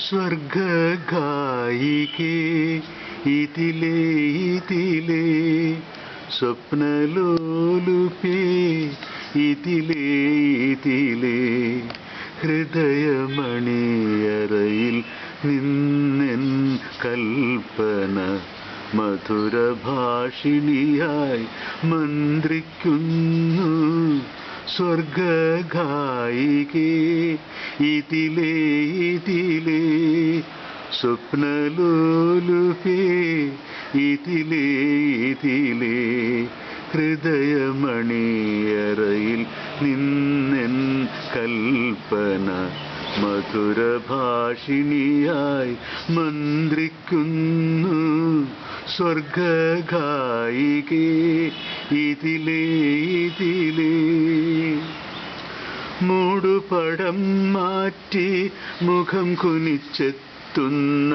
സ്വർഗഗായികേ ഇതിലേ ഇതിലേ സ്വപ്നലോലുപേ ഇതിലേ ഇതിലേ ഹൃദയമണിയറയിൽ നിന്നെൻ കൽപ്പന മധുരഭാഷിണിയായി മന്ത്രിക്കുന്നു. സ്വർഗഗായികേ ഇതിലേ ഇതിലേ സ്വപ്നലോലുപേ ഇതിലേ ഇതിലേ ഹൃദയമണിയറയിൽ നിന്നെൻ കൽപ്പന മധുരഭാഷിണിയായി മന്ത്രിക്കുന്നു. സ്വർഗഗായികേ ഇതിലേ ഇതിലേ മൂടുപടം മാറ്റി മുഖം കുനിച്ചെത്തുന്ന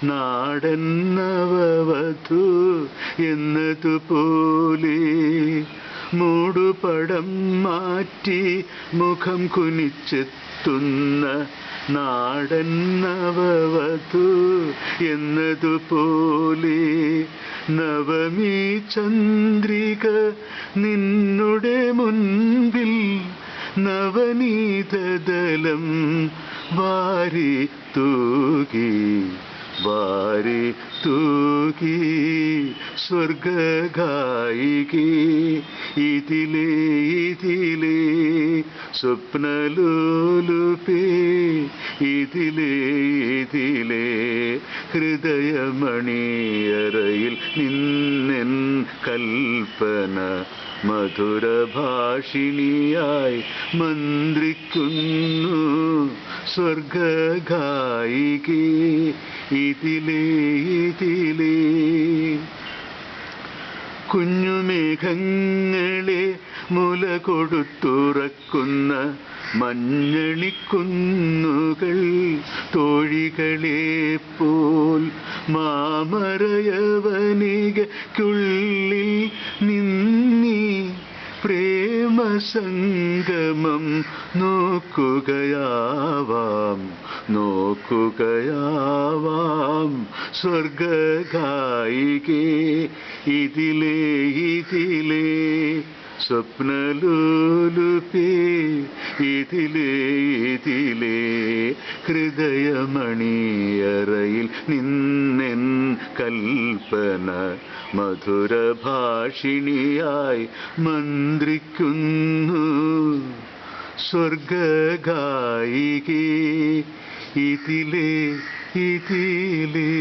നാടൻ നവവധു എന്നതുപോലെ മൂടുപടം മാറ്റി മുഖം കുനിച്ചെത്തുന്ന നാടൻ നവവധു എന്നതുപോലെ നവമീ ചന്ദ്രിക നിന്നുടെ മുൻപിൽ നവനീതദലം വാരി തൂകി വാരി തൂകി. സ്വർഗഗായികേ ഇതിലേ ഇതിലേ സ്വപ്നലോലുപേ ഇതിലേ ഇതിലേ ഹൃദയമണിയറയിൽ നിന്നെൻ കൽപ്പന മധുരഭാഷിണിയായി മന്ത്രിക്കുന്നു. സ്വർഗഗായികേ ഇതിലേ ഇതിലേ കുഞ്ഞുമേഘങ്ങളെ മുല കൊടുത്തുറക്കുന്ന മഞ്ഞണിക്കുന്നുകൾ തോഴികളെ പോൽ മാമരയവനികയ്ക്കുള്ളിൽ നിന്നീ പ്രേമസംഗമം നോക്കുകയാവാം നോക്കുകയാവാം. സ്വർഗഗായികേ ഇതിലേ ഇതിലേ സ്വപ്നലോലുപേ ഇതിലേ ഇതിലേ ഹൃദയമണിയറയിൽ നിന്നെൻ കൽപ്പന മധുരഭാഷിണിയായി മന്ത്രിക്കുന്നു. സ്വർഗഗായികേ ഇതിലേ ഇതിലേ